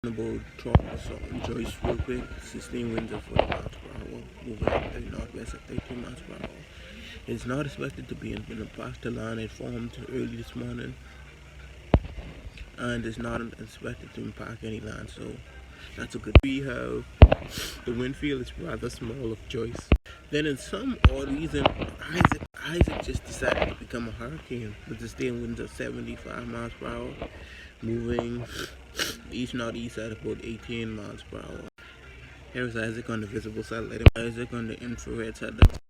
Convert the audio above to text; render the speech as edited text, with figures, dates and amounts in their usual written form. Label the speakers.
Speaker 1: About Tropics on Joyce real quick. 16 winds of 40 miles per hour, moving at 30 northwest at 13 miles per hour. It's not expected to be in the past line. It formed early this morning and is not expected to impact any land, so that's a good. We have the wind field is rather small of Joyce. Then in some odd reason, Isaac just decided to become a hurricane with the sustained winds of 75 miles per hour, moving east northeast at about 18 miles per hour. Here is Isaac on the visible satellite. Isaac on the infrared satellite.